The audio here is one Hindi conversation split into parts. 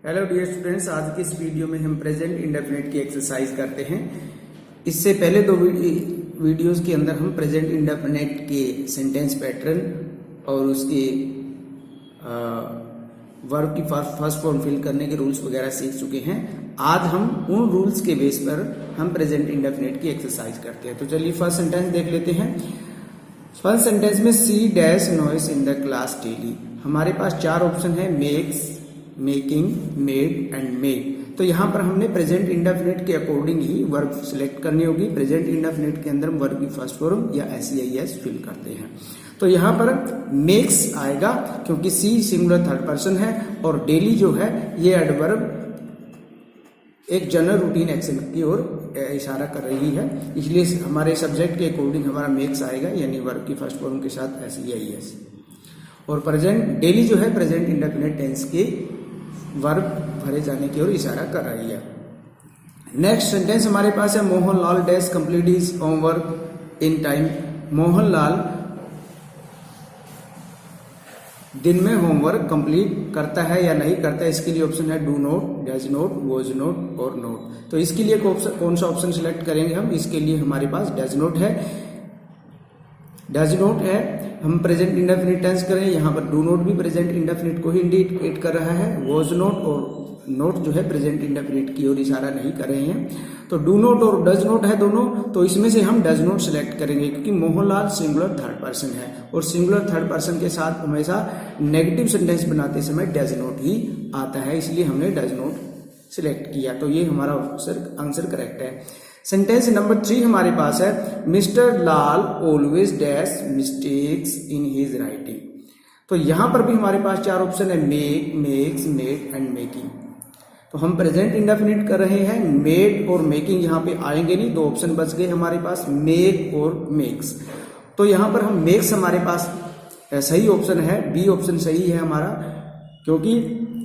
हेलो डियर स्टूडेंट्स, आज की इस वीडियो में हम प्रेजेंट इंडेफिनिट की एक्सरसाइज करते हैं। इससे पहले दो वीडियोस के अंदर हम प्रेजेंट इंडेफिनिट के सेंटेंस पैटर्न और उसके वर्ब की फर्स्ट फॉर्म फिल करने के रूल्स वगैरह सीख चुके हैं। आज हम उन रूल्स के बेस पर हम प्रेजेंट इंडेफिनिट की एक्सरसाइज करते हैं। तो चलिए फर्स्ट सेंटेंस देख लेते हैं। फर्स्ट सेंटेंस में she dash noise in the class daily. हमारे पास चार ऑप्शन है, makes, making, made and make. तो यहाँ पर हमने प्रेजेंट इंडेफिनिट के अकॉर्डिंग ही वर्ब सिलेक्ट करनी होगी। प्रेजेंट इंडेफिनिट के अंदर हम वर्ब की फर्स्ट फॉर्म या SEIS फिल करते हैं। तो यहाँ पर मेक्स आएगा क्योंकि सी सिंगुलर थर्ड पर्सन है और डेली जो है ये एडवर्ब एक जनरल रूटीन एक्शन की ओर इशारा कर रही है, इसलिए हमारे सब्जेक्ट के अकॉर्डिंग हमारा मेक्स आएगा, यानी वर्ब की फर्स्ट फॉर्म के साथ SEIS। और प्रेजेंट डेली जो है प्रेजेंट इंडेफिनिट टेंस के वर्ब भरे जाने की ओर इशारा कर रही है। नेक्स्ट सेंटेंस हमारे पास है, Mohanlal dash complete his homework in time. Mohanlal दिन में होमवर्क कंप्लीट करता है या नहीं करता है, इसके लिए ऑप्शन है do not, does not, was not और नॉट। तो इसके लिए कौन सा ऑप्शन सिलेक्ट करेंगे हम? इसके लिए हमारे पास डज नॉट है। डज नॉट है, हम प्रेजेंट इंडेफिनिट टेंस करें, यहाँ पर डू नॉट भी प्रेजेंट इंडेफिनिट को ही इंडिकेट कर रहा है। वॉज नॉट और नॉट जो है प्रेजेंट इंडेफिनिट की ओर इशारा नहीं कर रहे हैं। तो डू नॉट और डज नॉट है दोनों, तो इसमें से हम डज नॉट सिलेक्ट करेंगे क्योंकि मोहनलाल सिंगुलर थर्ड पर्सन है और सिंगुलर थर्ड पर्सन के साथ हमेशा नेगेटिव सेंटेंस बनाते समय डज नॉट ही आता है, इसलिए हमने डज नॉट सिलेक्ट किया। तो ये हमारा आंसर करेक्ट है। सेंटेंस नंबर 3 हमारे पास है, mister Lal always dash mistakes in his writing. तो यहां पर भी हमारे पास चार ऑप्शन है, make, makes, made and making. तो हम प्रेजेंट इंडेफिनिट कर रहे हैं, मेड और मेकिंग यहाँ पे आएंगे नहीं, दो ऑप्शन बच गए हमारे पास, मेक और मेक्स। तो यहाँ पर हम मेक्स हमारे पास सही ऑप्शन है, बी ऑप्शन सही है हमारा, क्योंकि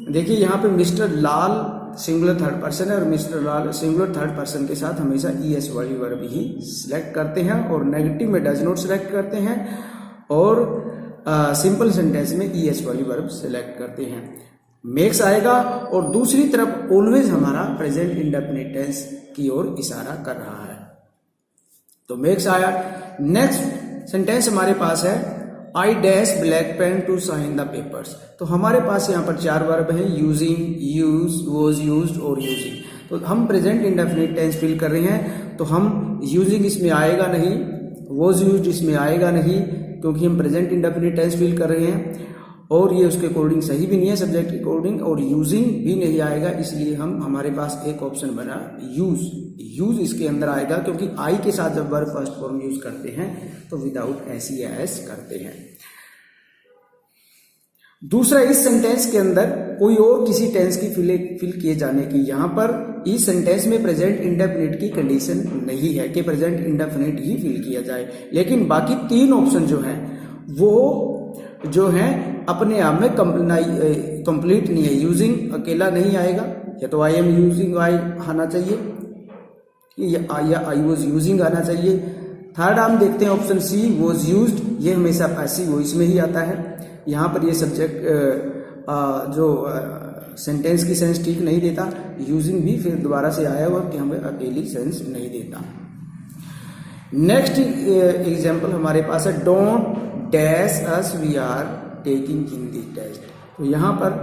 देखिए यहाँ पे मिस्टर लाल सिंगुलर थर्ड पर्सन है और मिस्टर लाल सिंगुलर थर्ड पर्सन के साथ हमेशा ES वाली वर्ब ही सिलेक्ट करते हैं और नेगेटिव में डज नॉट सिलेक्ट करते हैं और सिंपल सेंटेंस में ES वाली वर्ब सिलेक्ट करते हैं। मेक्स आएगा और दूसरी तरफ ऑलवेज हमारा प्रेजेंट इंडेफिनिट टेंस की ओर इशारा कर रहा है, तो मेक्स आया। नेक्स्ट सेंटेंस हमारे पास है, I dash black pen to sign the papers. तो हमारे पास यहाँ पर चार वर्ब हैं, यूजिंग, यूज, वॉज यूज्ड और यूजिंग। तो हम प्रेजेंट इंडेफिनिट टेंस फिल कर रहे हैं, तो हम यूजिंग इसमें आएगा नहीं, वॉज यूज्ड इसमें आएगा नहीं क्योंकि हम प्रेजेंट इंडेफिनिट टेंस फिल कर रहे हैं और ये उसके अकॉर्डिंग सही भी नहीं है सब्जेक्ट के अकॉर्डिंग, और यूजिंग भी नहीं आएगा, इसलिए हम हमारे पास एक ऑप्शन बना यूज। यूज इसके अंदर आएगा क्योंकि आई के साथ जब वर्ब फर्स्ट फॉर्म यूज करते हैं तो विदाउट SEIS करते हैं। दूसरा, इस सेंटेंस के अंदर कोई और किसी टेंस की फिल किए जाने की, यहाँ पर इस सेंटेंस में प्रेजेंट इंडेफिनिट की कंडीशन नहीं है कि प्रेजेंट इंडेफिनिट ही फिल किया जाए, लेकिन बाकी तीन ऑप्शन जो है वो जो है अपने आप में कंप्लीट नहीं है। यूजिंग अकेला नहीं आएगा, या तो आई एम यूजिंग आई आना चाहिए या आई वॉज यूजिंग आना चाहिए। थर्ड हम देखते हैं ऑप्शन सी, वॉज यूज्ड, ये हमेशा पैसिव वॉइस में ही आता है। यहाँ पर ये सब्जेक्ट जो सेंटेंस की सेंस ठीक नहीं देता, यूजिंग भी फिर दोबारा से आया हुआ कि हमें अकेली सेंस नहीं देता। नेक्स्ट एग्जाम्पल हमारे पास है, don't dash us we are taking Hindi test. तो यहाँ पर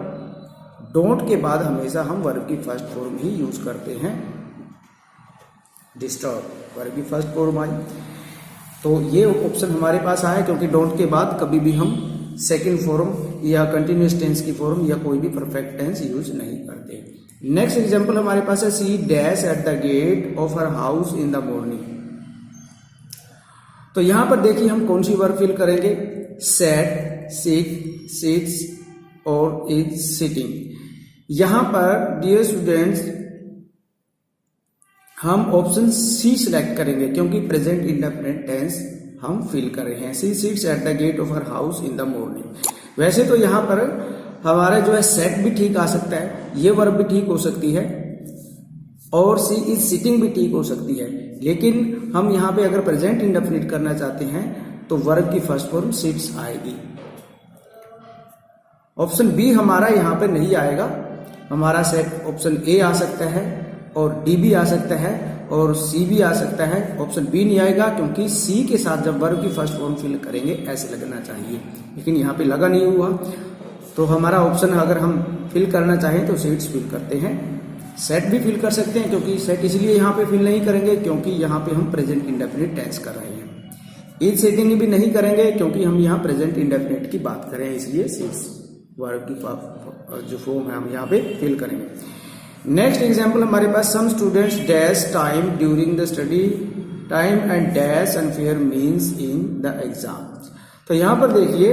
डोंट के बाद हमेशा हम वर्ब की फर्स्ट फॉर्म ही यूज करते हैं, डिस्टर्ब वर्ब की फर्स्ट फॉर्म आई, तो ये ऑप्शन हमारे पास आया क्योंकि डोंट के बाद कभी भी हम सेकंड फॉर्म या कंटिन्यूअस टेंस की फॉर्म या कोई भी परफेक्ट टेंस यूज नहीं करते। नेक्स्ट एग्जांपल हमारे पास है, she dash at the gate of her house in the morning. तो यहां पर देखिए हम कौन सी वर्ब फिल करेंगे, सैट, सिट, सिट्स और इज सिटिंग। यहां पर डियर स्टूडेंट्स हम ऑप्शन सी सिलेक्ट करेंगे क्योंकि प्रेजेंट इंडेफिनिट टेंस हम फिल कर रहे हैं। She sits at the gate of her house in the morning. वैसे तो यहाँ पर हमारा जो है सेट भी ठीक आ सकता है, ये वर्ब भी ठीक हो सकती है और सी इज सिटिंग भी ठीक हो सकती है, लेकिन हम यहाँ पे अगर प्रेजेंट इंडेफिनिट करना चाहते हैं तो वर्ब की फर्स्ट फॉर्म सिट्स आएगी। ऑप्शन बी हमारा यहाँ पे नहीं आएगा हमारा सेट ऑप्शन ए आ सकता है और डी भी आ सकता है और सी भी आ सकता है। ऑप्शन बी नहीं आएगा क्योंकि सी के साथ जब वर्ब की फर्स्ट फॉर्म फिल करेंगे ऐसे लगना चाहिए, लेकिन यहाँ पे लगा नहीं हुआ। तो हमारा ऑप्शन अगर हम फिल करना चाहें तो सेट्स फिल करते हैं, सेट भी फिल कर सकते हैं, क्योंकि सेट इसलिए यहाँ पे फिल नहीं करेंगे क्योंकि यहाँ पे हम प्रेजेंट इंडेफिनिट टेंस कर रहे हैं। इज सेटिंग भी नहीं करेंगे क्योंकि हम यहाँ प्रेजेंट इंडेफिनिट की बात करें, इसलिए सेट्स वर्ब की जो फॉर्म है हम यहाँ पे फिल करेंगे। नेक्स्ट एग्जाम्पल हमारे पास, some students dash time during the study time and dash unfair means in the exam. तो यहाँ पर देखिए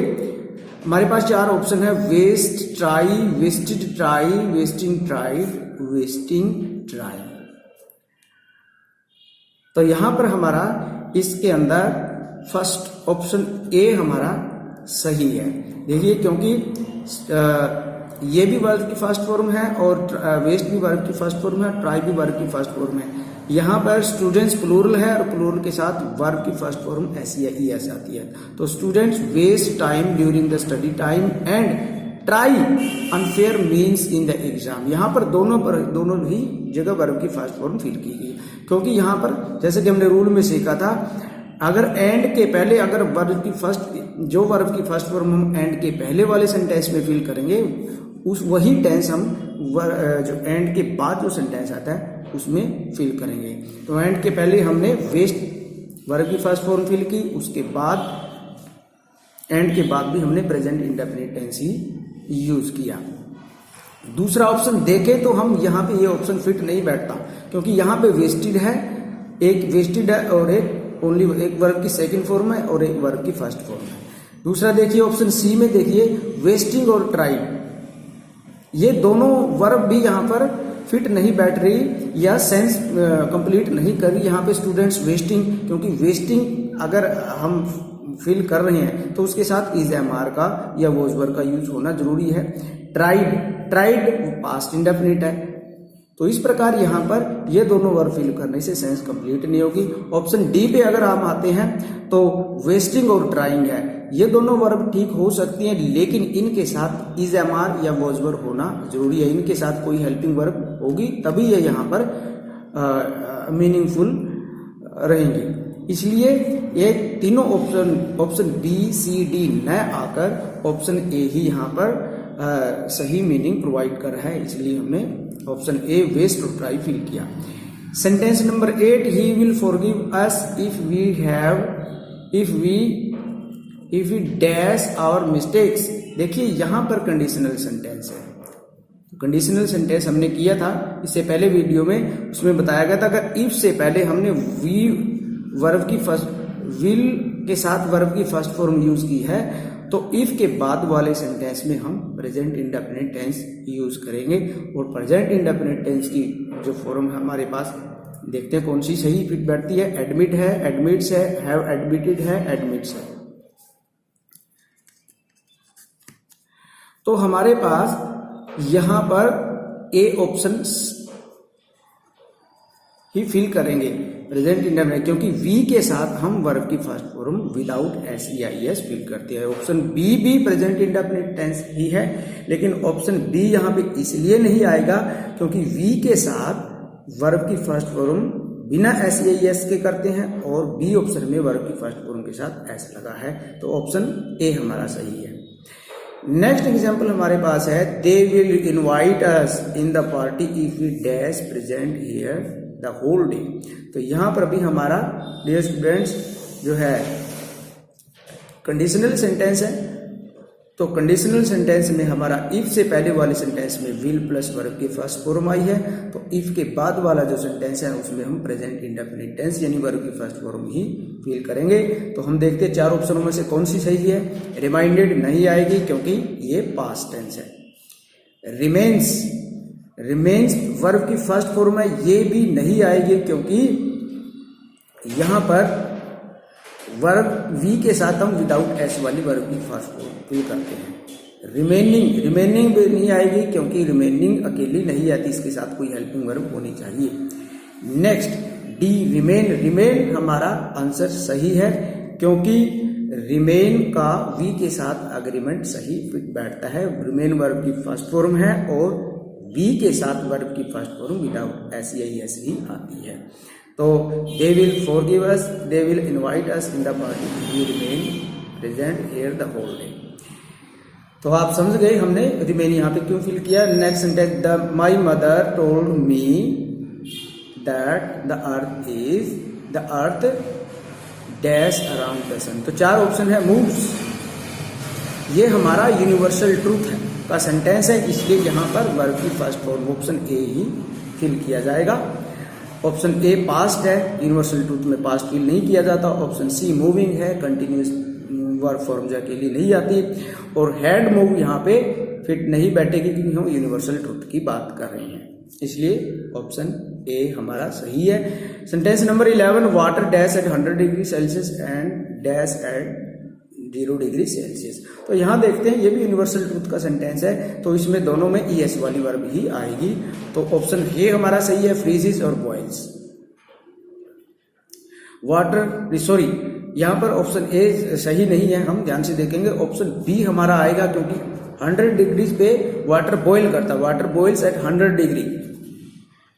हमारे पास 4 ऑप्शन है, waste, try, wasted try, wasting tried, wasting try. तो यहां पर हमारा इसके अंदर फर्स्ट ऑप्शन ए हमारा सही है। देखिए क्योंकि ये भी वर्ब की फर्स्ट फॉर्म है और वेस्ट भी वर्ब की फर्स्ट फॉर्म है, ट्राई भी वर्ब की फर्स्ट फॉर्म है। यहाँ पर स्टूडेंट्स प्लूरल है और प्लूरल के साथ वर्ब की फर्स्ट फॉर्म एस या ई एस आती है। तो students waste time during the study time and try unfair means in the exam. यहाँ पर दोनों ही जगह वर्ब की फर्स्ट फॉर्म फिल की गई, क्योंकि यहाँ पर जैसे कि हमने रूल में सीखा था, अगर एंड के पहले अगर वर्ब की फर्स्ट फॉर्म हम एंड के पहले वाले सेंटेंस में फिल करेंगे, उस वही टेंस हम जो एंड के बाद जो सेंटेंस आता है उसमें फिल करेंगे। तो एंड के पहले हमने वेस्ट वर्ब की फर्स्ट फॉर्म फिल की, उसके बाद एंड के बाद भी हमने प्रेजेंट इंडेफिनिट टेंस ही यूज किया। दूसरा ऑप्शन देखें तो हम यहाँ पे ये ऑप्शन फिट नहीं बैठता, क्योंकि यहाँ पे वेस्टेड है, एक वेस्टेड है और एक ओनली एक वर्ब की सेकंड फॉर्म है और एक वर्ब की फर्स्ट फॉर्म है। दूसरा देखिए ऑप्शन सी में देखिए वेस्टिंग और ट्राई, ये दोनों वर्ब भी यहाँ पर फिट नहीं बैठ रही या सेंस कंप्लीट नहीं कर रही। यहाँ पे स्टूडेंट्स वेस्टिंग, क्योंकि वेस्टिंग अगर हम फिल कर रहे हैं तो उसके साथ इज एम आर का या वॉज वर्ब का यूज होना जरूरी है। ट्राइड पास्ट इंडेफिनिट है। तो इस प्रकार यहाँ पर ये दोनों वर्ब फिल करने से सेंस कंप्लीट नहीं होगी। ऑप्शन डी पे अगर हम आते हैं तो वेस्टिंग और ट्राइंग है, ये दोनों वर्ब ठीक हो सकती हैं, लेकिन इनके साथ इज एम आर या वॉज वर्ब होना जरूरी है। इनके साथ कोई हेल्पिंग वर्ब होगी तभी ये यहाँ पर मीनिंगफुल रहेंगे। इसलिए ये तीनों ऑप्शन बी सी डी न आकर ऑप्शन ए ही यहाँ पर सही मीनिंग प्रोवाइड कर रहा है, इसलिए हमने ऑप्शन ए वेस्ट और ट्राई फिल किया। Sentence number 8, he will forgive us if we dash our mistakes. देखिए यहाँ पर कंडीशनल सेंटेंस है। कंडीशनल सेंटेंस हमने किया था इससे पहले वीडियो में, उसमें बताया गया था अगर इफ से पहले हमने विल के साथ वर्ब की फर्स्ट फॉर्म यूज की है तो इफ के बाद वाले सेंटेंस में हम प्रेजेंट इंडेफिनिट टेंस यूज करेंगे। और प्रेजेंट इंडेफिनिट टेंस की जो फॉर्म है हमारे पास, देखते हैं कौन सी सही फिट बैठती है। एडमिट है, एडमिट्स है, हैव एडमिटेड है, एडमिट्स है। तो हमारे पास यहां पर ए ऑप्शन ही फिल करेंगे प्रेजेंट इंडेफिनिट, क्योंकि वी के साथ हम वर्ब की first form without S E I S fill करते हैं। ऑप्शन बी भी प्रेजेंट इंडेफिनिट टेंस ही है, लेकिन ऑप्शन बी यहाँ पे इसलिए नहीं आएगा क्योंकि वी के साथ वर्ब की फर्स्ट फॉर्म बिना एस ई आई एस के करते हैं और बी ऑप्शन में वर्ब की फर्स्ट फॉर्म के साथ एस लगा है। तो ऑप्शन ए हमारा सही है। नेक्स्ट एग्जाम्पल हमारे पास है, they will invite us in the party if we dash present here the whole day. तो यहां पर भी हमारा डियर स्टूडेंट्स जो है कंडीशनल सेंटेंस है। तो कंडीशनल सेंटेंस में हमारा इफ से पहले वाले सेंटेंस में विल प्लस वर्ब की फर्स्ट फॉर्म आई है, तो इफ के बाद वाला जो सेंटेंस है उसमें हम प्रेजेंट इंडेफिनिट टेंस यानी वर्ब की फर्स्ट फॉर्म ही फिल करेंगे। तो हम देखते हैं 4 ऑप्शनों में से कौन सी सही है। रिमाइंडेड नहीं आएगी क्योंकि ये पास्ट टेंस है। रिमेन्स वर्ब की फर्स्ट फॉर्म है, ये भी नहीं आएगी क्योंकि यहां पर वर्ब वी के साथ हम विदाउट एस वाली वर्ब की फर्स्ट फॉर्म फिल करते हैं। रिमेनिंग भी नहीं आएगी क्योंकि रिमेनिंग अकेली नहीं आती, इसके साथ कोई हेल्पिंग वर्ब होनी चाहिए। नेक्स्ट डी रिमेन हमारा आंसर सही है क्योंकि रिमेन का वी के साथ अग्रीमेंट सही फिट बैठता है। रिमेन वर्ब की फर्स्ट फॉर्म है और बी के साथ वर्ब की फर्स्ट फॉर्म विदाउट एस या एस ही आती है। तो they will forgive us, they will invite us in the party, we remain present here the whole day. तो आप समझ गए हमने रिमेन यहाँ पे क्यों फिल किया। Next sentence, the my mother told me that the earth dash around the sun. तो 4 ऑप्शन है। मूव्स, ये हमारा यूनिवर्सल ट्रूथ है का सेंटेंस है, इसलिए यहाँ पर वर्ब की फर्स्ट फॉर्म ऑप्शन ए ही फिल किया जाएगा। ऑप्शन ए पास्ट है, यूनिवर्सल ट्रूथ में पास्ट फिल नहीं किया जाता। ऑप्शन सी मूविंग है, कंटिन्यूस वर्ब फॉर्म जो अकेली नहीं आती। और हैड मूव यहाँ पे फिट नहीं बैठेगी क्योंकि हम यूनिवर्सल ट्रूथ की बात कर रहे हैं, इसलिए ऑप्शन ए हमारा सही है। Sentence number 11, water dash at 100 degree Celsius and dash at 0 degree Celsius. तो यहाँ देखते हैं, ये भी यूनिवर्सल ट्रूथ का सेंटेंस है, तो इसमें दोनों में ईएस वाली वर्ब ही आएगी। तो ऑप्शन ए हमारा सही है, फ्रीजेस और बॉइल्स। वाटर, सॉरी यहाँ पर ऑप्शन ए सही नहीं है, हम ध्यान से देखेंगे। ऑप्शन बी हमारा आएगा क्योंकि 100 डिग्री पे वाटर बॉयल करता है, water boils at 100 degree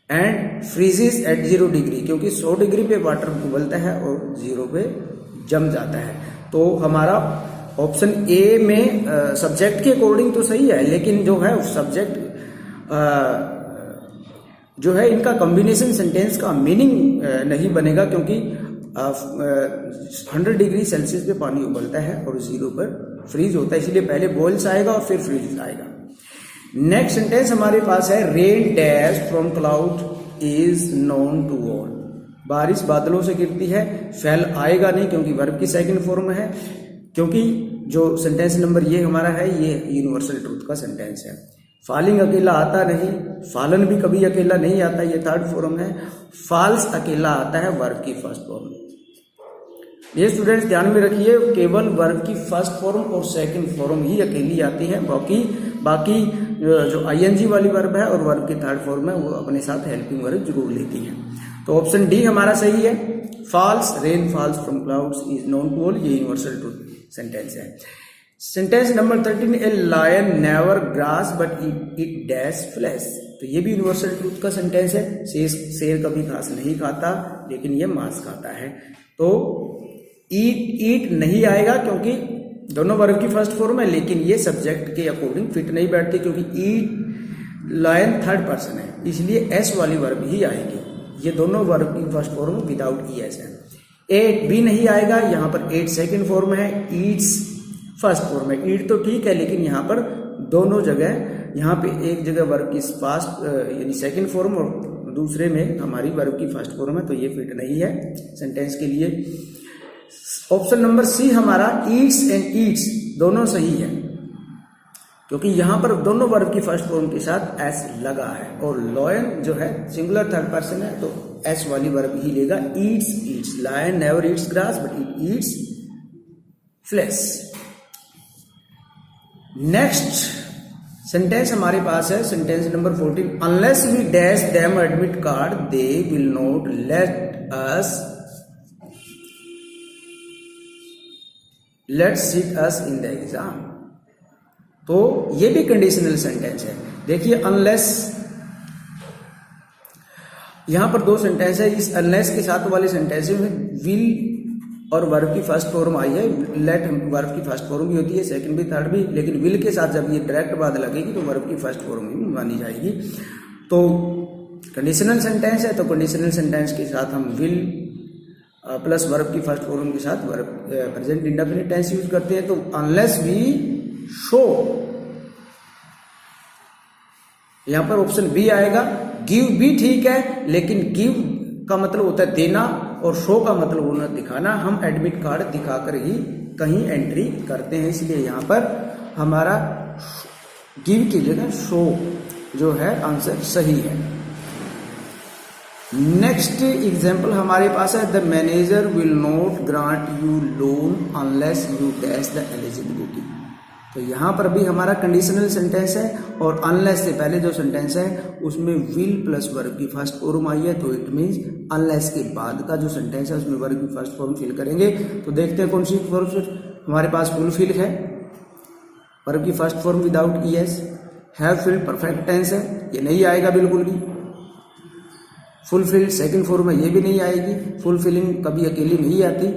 and freezes at 0 degree, क्योंकि 100 डिग्री पे वाटर उबलता है और 0 पे जम जाता है। तो हमारा ऑप्शन ए में सब्जेक्ट के अकॉर्डिंग तो सही है, लेकिन जो है सब्जेक्ट जो है इनका कॉम्बिनेशन सेंटेंस का मीनिंग नहीं बनेगा, क्योंकि 100 डिग्री सेल्सियस पे पानी उबलता है और 0 पर फ्रीज होता है, इसलिए पहले बॉइल्स आएगा और फिर फ्रीज आएगा। नेक्स्ट सेंटेंस हमारे पास है, rain dash from cloud is known to all. बारिश बादलों से गिरती है, फेल आएगा नहीं क्योंकि वर्ब की सेकंड फॉर्म है, क्योंकि जो सेंटेंस नंबर ये हमारा है ये यूनिवर्सल ट्रूथ का सेंटेंस है। फॉलिंग अकेला आता नहीं, फॉलन भी कभी अकेला नहीं आता, ये थर्ड फॉर्म है। फॉल्स अकेला आता है वर्ब की फर्स्ट फॉर्म। ये स्टूडेंट्स ध्यान में रखिए, केवल वर्ब की फर्स्ट फॉर्म और सेकंड फॉर्म ही अकेली आती है, बाकी जो आईएनजी वाली वर्ब है और वर्ब की थर्ड फॉर्म है वो अपने साथ हेल्पिंग वर्ब जरूर लेती है। तो ऑप्शन डी हमारा सही है, falls, rain falls from clouds is known to all, ये यूनिवर्सल ट्रूथ सेंटेंस है। Sentence number 13, a lion never grass but it dash flash. तो ये भी यूनिवर्सल ट्रूथ का सेंटेंस है, शेर कभी घास नहीं खाता लेकिन ये मांस खाता है। तो ईट नहीं आएगा क्योंकि दोनों वर्ब की फर्स्ट फॉर्म है, लेकिन ये सब्जेक्ट के अकॉर्डिंग फिट नहीं बैठती क्योंकि ईट लायन थर्ड पर्सन है, इसलिए एस वाली वर्ब ही आएगी। ये दोनों वर्ब की first form without E S है। एट भी नहीं आएगा, यहाँ पर एट सेकंड फॉर्म है, ईट्स फर्स्ट फॉर्म है। ईट तो ठीक है, लेकिन यहाँ पर दोनों जगह, यहाँ पे एक जगह वर्ब की फास्ट यानी सेकंड फॉर्म और दूसरे में हमारी वर्ब की फर्स्ट फॉर्म है, तो ये फिट नहीं है सेंटेंस के लिए। ऑप्शन नंबर सी हमारा, ईट्स एंड ईट्स दोनों सही है, क्योंकि यहाँ पर दोनों वर्ब की फर्स्ट फॉर्म के साथ एस लगा है, और लॉयन जो है सिंगुलर थर्ड पर्सन है तो एस वाली वर्ब ही लेगा। Eats, lion never eats grass but it eats flash. Next sentence हमारे पास है sentence number 14, unless we dash them admit card they will not let sit us in the exam. तो ये भी कंडीशनल सेंटेंस है। देखिए अनलेस, यहां पर 2 सेंटेंस है, इस अनलेस के साथ वाले सेंटेंस में विल और वर्ब की फर्स्ट फॉर्म आई है। लेट वर्ब की फर्स्ट फॉर्म भी होती है, सेकंड भी थर्ड भी, लेकिन विल के साथ जब ये डायरेक्ट बाद लगेगी तो वर्ब की फर्स्ट फॉर्म ही मानी जाएगी। तो कंडीशनल सेंटेंस है, तो कंडीशनल सेंटेंस के साथ हम विल प्लस वर्ब की फर्स्ट फॉर्म के साथ verb present indefinite tense use करते हैं। तो अनलेस वी शो, यहां पर ऑप्शन बी आएगा। गिव भी ठीक है, लेकिन गिव का मतलब होता है देना और शो का मतलब होना दिखाना। हम एडमिट कार्ड दिखाकर ही कहीं एंट्री करते हैं, इसलिए यहां पर हमारा गिव की जगह शो जो है आंसर सही है। नेक्स्ट एग्जाम्पल हमारे पास है, the manager will not grant you loan unless you dash the eligibility. तो यहाँ पर भी हमारा कंडीशनल सेंटेंस है, और अनलेस से पहले जो सेंटेंस है उसमें विल प्लस वर्ब की फर्स्ट फॉर्म आई है, तो इट मीन्स अनलेस के बाद का जो सेंटेंस है उसमें वर्ब की फर्स्ट फॉर्म फिल करेंगे। तो देखते हैं कौन सी फॉर्म हमारे पास फुलफिल है। वर्ब की first form without E S have filled perfect tense है, ये नहीं आएगा बिल्कुल भी। फुलफिल्ड सेकंड फॉर्म है, ये भी नहीं आएगी। फुलफिलिंग कभी अकेली नहीं आती,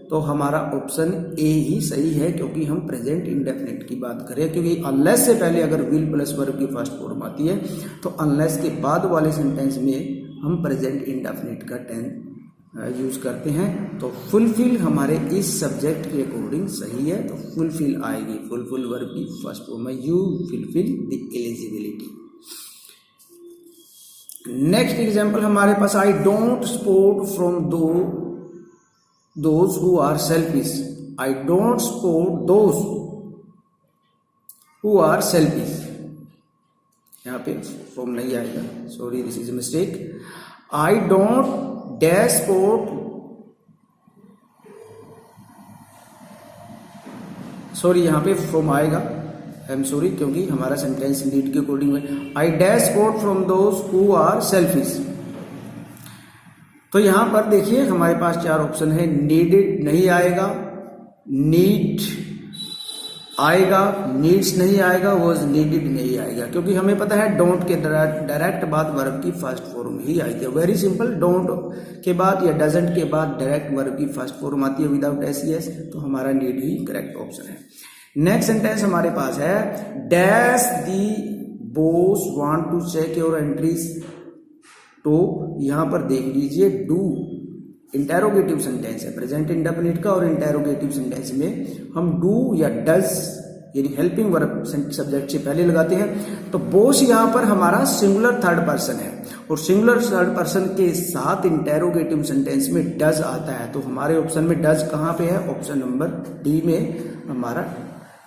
तो हमारा ऑप्शन ए ही सही है, क्योंकि हम प्रेजेंट इंडेफिनिट की बात करें। क्योंकि अनलेस से पहले अगर विल प्लस वर्ब की फर्स्ट फॉर्म आती है, तो अनलेस के बाद वाले सेंटेंस में हम प्रेजेंट इंडेफिनिट का टेंस यूज करते हैं। तो फुलफिल हमारे इस सब्जेक्ट के अकॉर्डिंग सही है, तो फुलफिल आएगी। फुलफिल वर्ब की फर्स्ट फॉर्म है, you fulfil the eligibility. Next example हमारे पास, I don't support from those who are selfish. I don't support those who are selfish, यहाँ पे फॉर्म नहीं आएगा, sorry this is a mistake. I don't dash support, sorry यहाँ पे फॉर्म आएगा, आई एम सॉरी, क्योंकि हमारा सेंटेंस नीड के अकॉर्डिंग है। I dash support from those who are selfish. तो यहां पर देखिए हमारे पास चार ऑप्शन है। नीडेड नहीं आएगा, नीड आएगा, नीड्स नहीं आएगा, वॉज नीडेड नहीं आएगा, क्योंकि हमें पता है डोंट के डायरेक्ट बाद वर्ब की फर्स्ट फॉर्म ही आई थी। वेरी सिंपल, डोंट के बाद या डजंट के बाद डायरेक्ट वर्ब की फर्स्ट फॉर्म आती है विदाउट एस, तो हमारा नीड ही करेक्ट ऑप्शन है। नेक्स्ट सेंटेंस हमारे पास है, dash the boss want to check your entries. तो यहां पर देख लीजिए, डू इंटेरोगेटिव सेंटेंस है प्रेजेंट इंडेफिनिट का, और इंटेरोगेटिव सेंटेंस में हम डू या डज यानी हेल्पिंग वर्ब सब्जेक्ट से पहले लगाते हैं। तो बॉस यहां पर हमारा सिंगुलर थर्ड पर्सन है, और सिंगुलर थर्ड पर्सन के साथ इंटेरोगेटिव सेंटेंस में डज आता है। तो हमारे ऑप्शन में डज कहां पे है? ऑप्शन नंबर डी में हमारा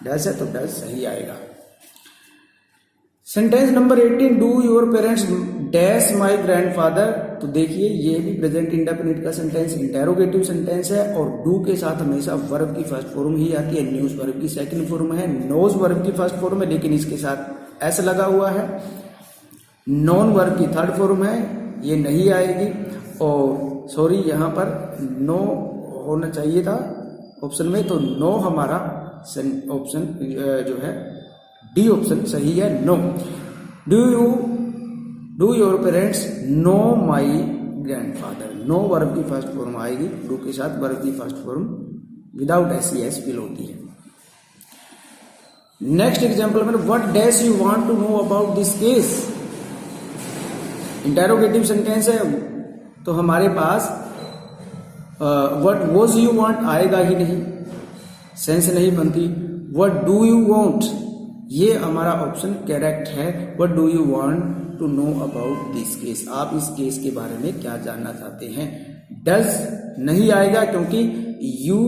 डज है, तो डज सही आएगा। Sentence number 18, do your parents dash my grandfather. तो देखिए ये भी प्रेजेंट इंडेफिनिट का सेंटेंस इंटेरोगेटिव सेंटेंस है, और डू के साथ हमेशा वर्ब की फर्स्ट फॉर्म ही आती है। न्यूज वर्ब की सेकंड फॉर्म है, नोज वर्ब की फर्स्ट फॉर्म है, लेकिन इसके साथ एस लगा हुआ है। नॉन वर्ब की थर्ड फॉर्म है, ये नहीं आएगी। और सॉरी यहाँ पर नो होना चाहिए था ऑप्शन में, तो नो हमारा ऑप्शन जो है डी ऑप्शन सही है, know. Do your parents know my grandfather. Know verb की फर्स्ट फॉर्म आएगी, डू के साथ वर्ब की first form without S fill होती है। नेक्स्ट एग्जाम्पल में, what dash you want to know about this case. Interrogative sentence है, तो हमारे पास व्हाट वॉज यू वांट आएगा ही नहीं, सेंस नहीं बनती। व्हाट डू यू वांट, ये हमारा ऑप्शन करेक्ट है। What do you want to know about this case, आप इस केस के बारे में क्या जानना चाहते हैं। डज नहीं आएगा, क्योंकि यू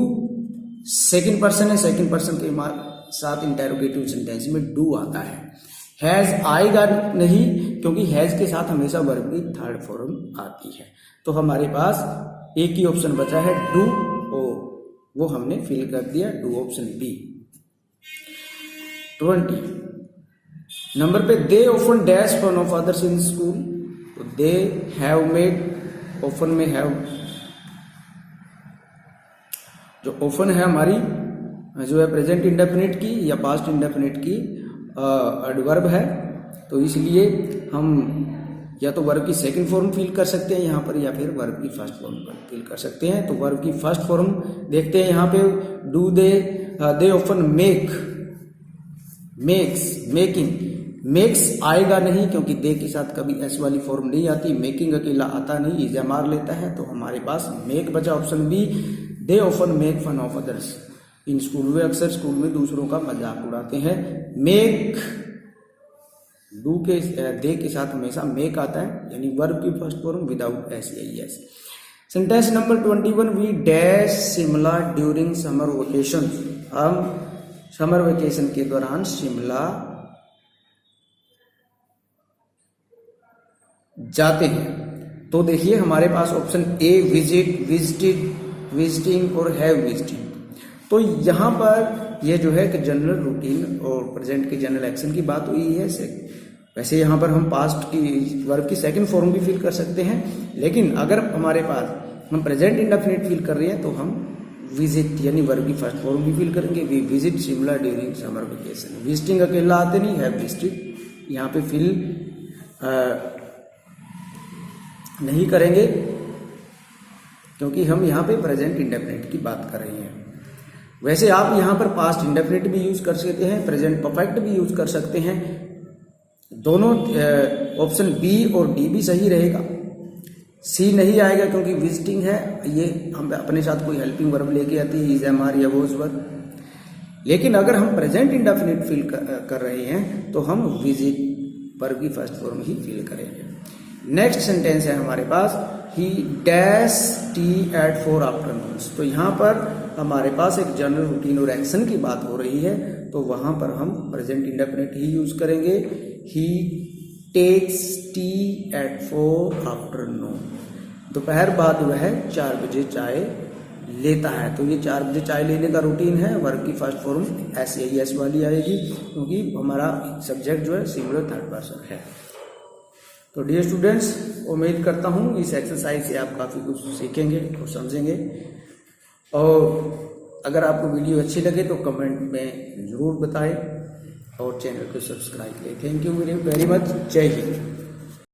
सेकंड पर्सन है, सेकंड पर्सन के साथ इंटेरोगेटिव सेंटेंस में डू आता है। हैज आएगा नहीं, क्योंकि हैज के साथ हमेशा वर्ब की थर्ड फॉर्म आती है। तो हमारे पास एक ही ऑप्शन बचा है, डू, और वो हमने फिल कर दिया, डू ऑप्शन बी। 20 नंबर पे, they often dash fun of others in school. तो दे हैव मेड, ऑफन में हैव, जो ऑफन है हमारी जो है प्रेजेंट इंडेफिनिट की या पास्ट इंडेफिनिट की एडवर्ब है, तो इसलिए हम या तो वर्ब की सेकंड फॉर्म फिल कर सकते हैं यहाँ पर, या फिर वर्ब की फर्स्ट फॉर्म फिल कर सकते हैं। तो वर्ब की फर्स्ट फॉर्म देखते हैं यहाँ पे, do they often make, makes, making. Makes आएगा नहीं, क्योंकि दे के साथ कभी एस वाली फॉर्म नहीं आती। मेकिंग अकेला आता नहीं, ईजा मार लेता है, तो हमारे पास मेक बचा option B. They often make fun of others in school, वे अक्सर स्कूल में दूसरों का मजाक उड़ाते हैं। मेक, डू के दे के साथ हमेशा मेक आता है, यानी वर्ब की फर्स्ट फॉर्म विदाउट एस या S. Sentence number 21, we dash Shimla during summer vacation. हम समर वेकेशन के दौरान शिमला जाते हैं। तो देखिए हमारे पास option A visit, visited, visiting और हैव विजिटेड। तो यहां पर ये जो है कि जनरल रूटीन और प्रेजेंट के जनरल एक्शन की बात हुई है। वैसे यहां पर हम पास्ट की वर्ब की सेकंड फॉर्म भी फिल कर सकते हैं, लेकिन अगर हमारे पास हम प्रेजेंट इंडेफिनिट फिल कर रहे हैं तो हम विजिट यानी वर्ब की फर्स्ट फॉर्म भी फिल करेंगे। We visit Shimla during summer vacation. Visiting अकेला आते नहीं, हैव विजिटेड यहाँ पे फिल नहीं करेंगे, क्योंकि हम यहाँ पे प्रेजेंट इंडेफिनिट की बात कर रहे हैं। वैसे आप यहाँ पर पास्ट इंडेफिनिट भी यूज कर सकते हैं, प्रेजेंट परफेक्ट भी यूज कर सकते हैं। दोनों ऑप्शन बी और डी भी सही रहेगा। सी नहीं आएगा क्योंकि विजिटिंग है, ये हम अपने साथ कोई हेल्पिंग वर्ब लेके आती है, इज, एम, आर या वोज वर्ब। लेकिन अगर हम प्रेजेंट इंडेफिनिट फिल कर रहे हैं तो हम विजिट पर भी फर्स्ट फॉर्म ही फिल करेंगे। नेक्स्ट सेंटेंस है हमारे पास, he dash tea at 4 afternoon. तो यहाँ पर हमारे पास एक जनरल रूटीन और एक्शन की बात हो रही है, तो वहां पर हम प्रेजेंट इंडेफिनिट ही यूज करेंगे। ही टेक्स टी एट 4 आफ्टरनून। दोपहर बाद वह 4 बजे चाय लेता है। तो ये 4 बजे चाय लेने का रूटीन है। वर्ब की फर्स्ट फॉर्म एस वाली आएगी, क्योंकि हमारा सब्जेक्ट जो है सिंगुलर थर्ड पर्सन है। तो डियर स्टूडेंट्स, उम्मीद करता हूँ इस एक्सरसाइज से आप काफ़ी कुछ सीखेंगे और समझेंगे। और अगर आपको वीडियो अच्छी लगे तो कमेंट में ज़रूर बताएं और चैनल को सब्सक्राइब करें। Thank you very much. जय हिंद।